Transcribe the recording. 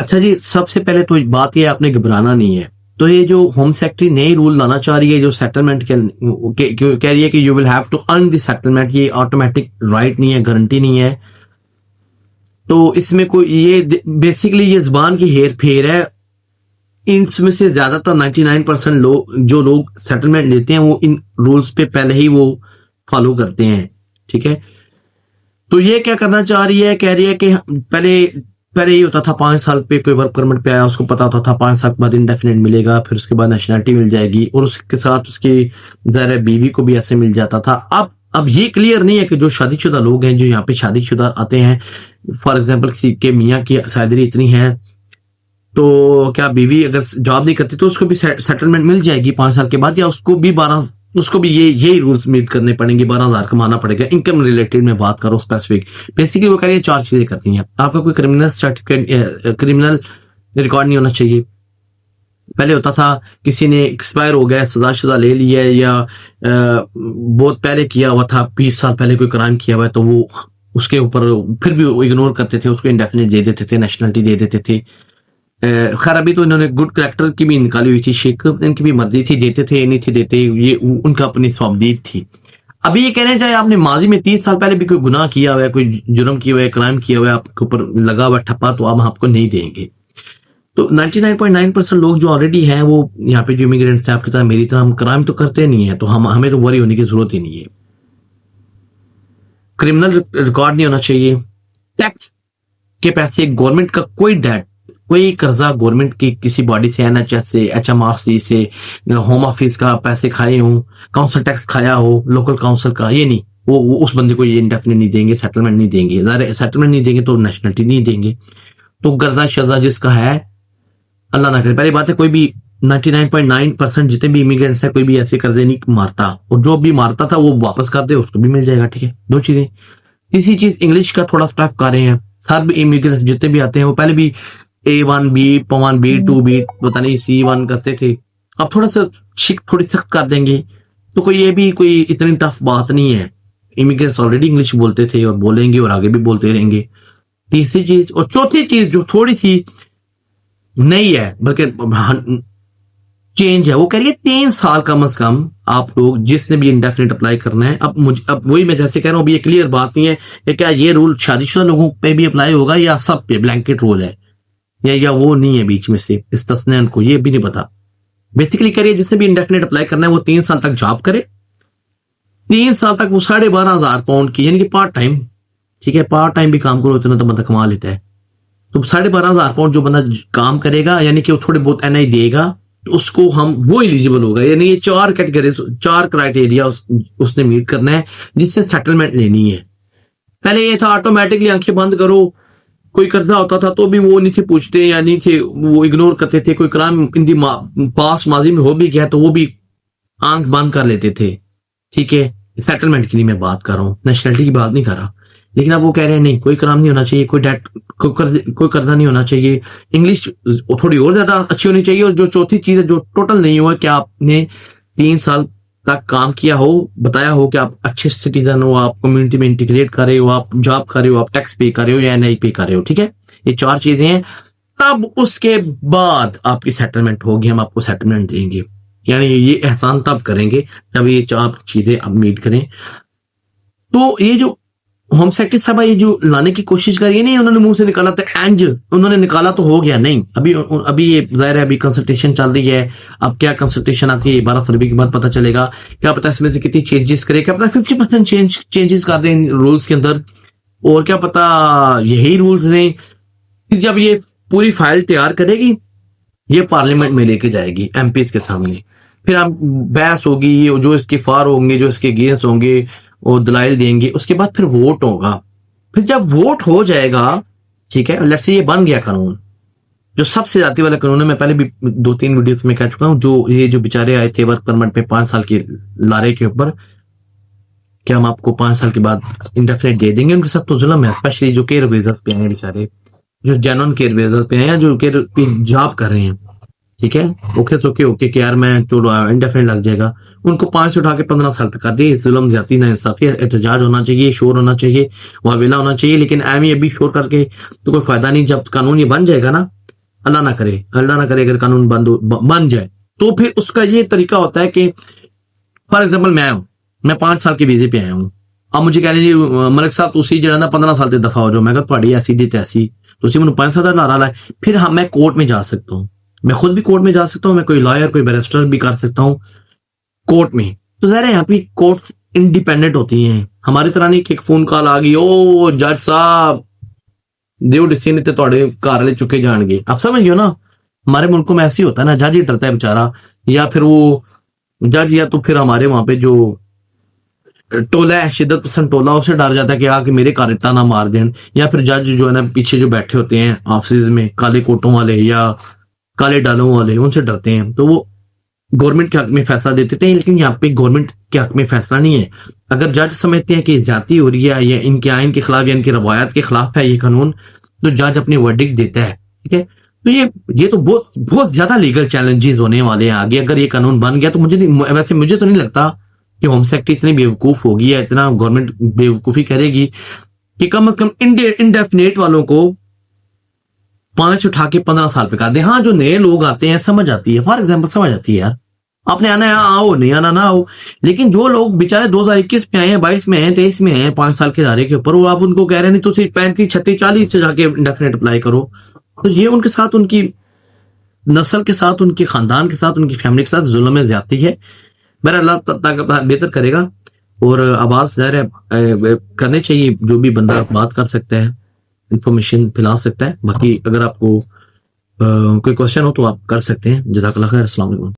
अच्छा जी, सबसे पहले तो बात ये आपने घबराना नहीं है। तो ये जो होम सेक्रेटरी नए रूल लाना चाह रही है जो सेटलमेंट कह रही है कि you will have to earn the settlement, ये ऑटोमेटिक राइट नहीं है, गारंटी नहीं है। तो इसमें कोई ये बेसिकली ये जुबान की हेर फेर है। इसमें से ज्यादातर 99% लोग जो लोग सेटलमेंट लेते हैं वो इन रूल्स पे पहले ही वो फॉलो करते हैं। ठीक है, तो ये क्या करना चाह रही है, कह रही है कि पहले ये होता था 5 साल पे कोई वर्क परमिट पे आया, उसको पता होता था 5 साल के बाद इंडेफिनिट मिलेगा, फिर उसके बाद नेशनलिटी मिल जाएगी और उसके साथ उसकी ज़ाहिर बीवी को भी ऐसे मिल जाता था। अब ये क्लियर नहीं है कि जो शादीशुदा लोग हैं जो यहाँ पे शादीशुदा आते हैं, फॉर एग्जाम्पल किसी के मियाँ की सैलरी इतनी है तो क्या बीवी अगर जॉब नहीं करती तो उसको भी सेटलमेंट मिल जाएगी 5 साल के बाद, या उसको भी यही रूल्स मीट करने पड़ेंगे, 12,000 कमाना पड़ेगा। इनकम रिलेटेड में बात करो स्पेसिफिक, बेसिकली वो कह रही है 4 चीजें करनी है। आपका कोई क्रिमिनल सर्टिफिकेट, क्रिमिनल रिकॉर्ड नहीं होना चाहिए। पहले होता था किसी ने एक्सपायर हो गया, सजाशुदा ले लिया है या बहुत पहले किया हुआ था, 20 साल पहले कोई क्राइम किया हुआ है, तो वो उसके ऊपर फिर भी इग्नोर करते थे, उसको इंडेफिनिट दे देते थे, नेशनलिटी दे देते थे। खैर अभी तो इन्होंने गुड करेक्टर की भी निकाली हुई थी, शेख इनकी भी मर्जी थी, देते थे नहीं थे देते, ये उनका अपनी स्वाबदीद थी। अभी ये कहने चाहे आपने माजी में 30 साल पहले भी कोई गुनाह किया हुआ है, कोई जुर्म किया हुआ है, क्राइम किया हुआ है, आपके ऊपर लगा हुआ ठप्पा, तो हम आपको नहीं देंगे। तो 99.9% लोग जो ऑलरेडी हैं वो यहाँ पे जो इमिग्रेंट्स हैं आपकी तरह मेरी तरह हम क्राइम तो करते नहीं है, तो हमें तो वरी होने की जरूरत ही नहीं है। क्रिमिनल रिकॉर्ड नहीं होना चाहिए। टैक्स के पैसे, गवर्नमेंट का कोई डेट, कोई कर्जा गवर्नमेंट की किसी बॉडी से, एनएचएस से, एचएमआरसी से, होम ऑफिस का पैसे खाए हो, काउंसिल टैक्स खाया हो, लोकल काउंसिल का, ये नहीं, वो उस बंदे को ये इंडेफिनिट नहीं देंगे, सेटलमेंट नहीं देंगे। ज़ाहिर सेटलमेंट नहीं देंगे तो नेशनलिटी नहीं देंगे। तो गर्दा शजा जिसका है, अल्लाह ना करे। पहली बात है कोई भी 99.9% जितने भी इमिग्रेंट्स है कोई भी ऐसे कर्जे नहीं मारता, और जो भी मारता था वो वापस कर दे, उसको भी मिल जाएगा। ठीक है, 2 चीजें। तीसरी चीज, इंग्लिश का थोड़ा स्टफ कर रहे हैं। सब इमिग्रेंट्स जितने भी आते हैं वो पहले भी A1 B1 B2 B पता नहीं C1 करते थे, अब थोड़ा सा थोड़ी सख्त कर देंगे। तो कोई ये भी कोई इतनी टफ बात नहीं है। इमिग्रेंट्स ऑलरेडी इंग्लिश बोलते थे और बोलेंगे और आगे भी बोलते रहेंगे। तीसरी चीज, और चौथी चीज जो थोड़ी सी नई है बल्कि चेंज है, वो कह रही है 3 साल कम से कम आप लोग जिसने भी इंडेफिनिट अप्लाई करना है। अब वही मैं जैसे कह रहा हूं, अभी ये क्लियर बात नहीं है कि क्या ये रूल शादीशुदा लोगों पे भी अप्लाई होगा या सब पे ब्लैंकेट रूल है, या वो नहीं है बीच में से इस्तिस्ना को, ये भी नहीं पता। बेसिकली कह रही है जिसने भी इंडेफिनिट अप्लाई करना है वो 3 साल तक जॉब करे, 3 साल तक वो 12,500 पाउंड की, यानी कि पार्ट टाइम। ठीक है, पार्ट टाइम भी काम करो इतना तो बंदा कमा लेता है। तो 12,500 पाउंड जो बंदा काम करेगा, यानी कि वो थोड़े बहुत एनआई देगा, तो उसको हम वो एलिजिबल होगा। यानी ये 4 कैटेगरीज, 4 क्राइटेरिया उसने मीट करना है जिससे सेटलमेंट लेनी है। पहले ये था ऑटोमेटिकली आंखें बंद करो, कोई कर्जा होता था तो भी वो नहीं थे पूछते या नहीं थे, वो इग्नोर करते थे। कोई क्राइम इन दी पास माजी में हो भी गया तो वो भी आंख बंद कर लेते थे। ठीक है, सेटलमेंट के लिए मैं बात कर रहा हूँ, नेशनलिटी की बात नहीं कर रहा। लेकिन अब वो कह रहे हैं नहीं, कोई क्राइम नहीं होना चाहिए, कोई डेट, कोई कर्जा नहीं होना चाहिए, इंग्लिश थोड़ी और ज्यादा अच्छी होनी चाहिए। और जो चौथी चीज है जो टोटल नहीं हुआ कि आपने 3 साल तक काम किया हो, बताया हो कि आप अच्छे सिटीजन हो, आप कम्युनिटी में इंटीग्रेट कर रहे हो, आप जॉब कर रहे हो, आप टैक्स पे कर रहे हो या एनआई पे कर रहे हो। ठीक है, ये 4 चीजें हैं। तब उसके बाद आपकी सेटलमेंट होगी, हम आपको सेटलमेंट देंगे। यानी ये एहसान तब करेंगे जब ये 4 चीजें आप मीट करें। तो ये जो होम सेक्रेटरी साहब ये जो लाने की कोशिश करी नहीं, उन्होंने मुंह से निकाला था एंज, उन्होंने निकाला तो हो गया नहीं। अभी ये जाहिर है अभी कंसल्टेशन चल रही है। अब क्या कंसल्टेशन आती है 12 फरवरी के बाद पता चलेगा। क्या पता इसमें से कितनी चेंजेस करे, क्या पता 50% चेंजेस कर दें रूल्स के अंदर, और क्या पता यही रूल्स ने। जब ये पूरी फाइल तैयार करेगी ये पार्लियामेंट में लेके जाएगी एमपीज के सामने, फिर हम बहस होगी, जो इसके फार होंगे, जो इसके अगेंस्ट होंगे वो दलाइल देंगे, उसके बाद फिर वोट होगा। फिर जब वोट हो जाएगा, ठीक है, लेट्स से ये बन गया कानून, जो सबसे जाती वाला कानून है। मैं पहले भी 2-3 वीडियोस में कह चुका हूं, जो बेचारे आए थे वर्क परमिट पे 5 साल के लारे के ऊपर, क्या हम आपको 5 साल के बाद इंडेफिनिट दे देंगे। उनके साथ तो जुल्म है, स्पेशली जो केयर वेजर्स पे आए बेचारे, जो जेन्युइन केयर वेजर्स पे आए, जो केयर पे जॉब कर रहे हैं। ठीक है, ओके कि यार मैं चलो इंडेफिनिट लग जाएगा, उनको 5 से उठा के 15 साल पे कर दिए। जुल्म ज्यादा ना इंसाफी, एहतजाज होना चाहिए, शोर होना चाहिए, वावेला होना चाहिए। लेकिन अभी शोर करके तो कोई फायदा नहीं। जब कानून ये बन जाएगा ना, अल्लाह ना करे अगर कानून बन जाए, तो फिर उसका ये तरीका होता है कि फॉर एग्जाम्पल मैं 5 साल के वीजे पे आया हूँ, अब मुझे कह रहे जी मलिक साहब तुसी जो है ना 15 साल से दफा हो जाओ, मैं कहा थोड़ी ऐसी दी तैसी, तुसी मैंने 5 साल का लारा लाए, फिर हाँ मैं कोर्ट में जा सकता हूँ, मैं खुद भी कोर्ट में जा सकता हूँ, मैं कोई लॉयर कोई बैरिस्टर भी कर सकता हूँ कोर्ट में। तो ज़ाहिर है यहाँ पे कोर्ट्स इंडिपेंडेंट होती हैं, हमारी तरह नहीं कि एक फोन कॉल आ गई ओ जज साहब दियो डिसीजन ते ਤੁਹਾਡੇ घर वाले चुके जाएंगे, आप समझ गए ना। हमारे मुल्कों में ऐसे ही होता है ना, जज ही डरता है बेचारा, या फिर वो जज या तो फिर हमारे वहां पे जो टोला है शिद्दत पसंद टोला, उसे डर जाता है कि आके मेरे घर इतना ना मार दें, या फिर जज जो है ना पीछे जो बैठे होते हैं ऑफिस में काले कोटों वाले या काले डालों वाले, उनसे डरते हैं, तो वो गवर्नमेंट के हक में फैसला देते थे। लेकिन यहाँ पे गवर्नमेंट के हक में फैसला नहीं है, अगर जज समझते हैं कि ज्यादती हो रही है या इनके आइन के खिलाफ या इनकी रवायत के खिलाफ है ये कानून, तो जज अपनी वर्डिक्ट देता है, ठीक है। तो ये तो बहुत बहुत ज्यादा लीगल चैलेंजेस होने वाले हैं आगे अगर ये कानून बन गया। तो वैसे मुझे तो नहीं लगता कि होम सेक्रेटरी इतनी बेवकूफ होगी या इतना गवर्नमेंट बेवकूफी करेगी कि कम से कम इंडेफिनेट वालों को 5 उठा के 15 साल पे कर दे। हाँ जो नए लोग आते हैं समझ आती है, फॉर एग्जाम्पल समझ आती है यार, आपने आना है आओ, नहीं आना ना आओ। लेकिन जो लोग बेचारे 2021 में आए हैं, 22 में हैं, 23 में हैं, 5 साल के दायरे के ऊपर, वो आप उनको कह रहे हैं नहीं तो सिर्फ 35 36 40 से जाके इंडेफिनेट अप्लाई करो। तो ये उनके साथ उनकी नस्ल के साथ उनके खानदान के साथ उनकी फैमिली के साथ जुल्म में ज्यादती है। मेरा अल्लाह बेहतर करेगा और आवाज ज़ाहिर है करने चाहिए, जो भी बंदा बात कर सकता है इंफॉर्मेशन फैला सकता है। बाकी अगर आपको कोई क्वेश्चन हो तो आप कर सकते हैं। जज़ाकल्लाह खैर, अस्सलाम वालेकुम।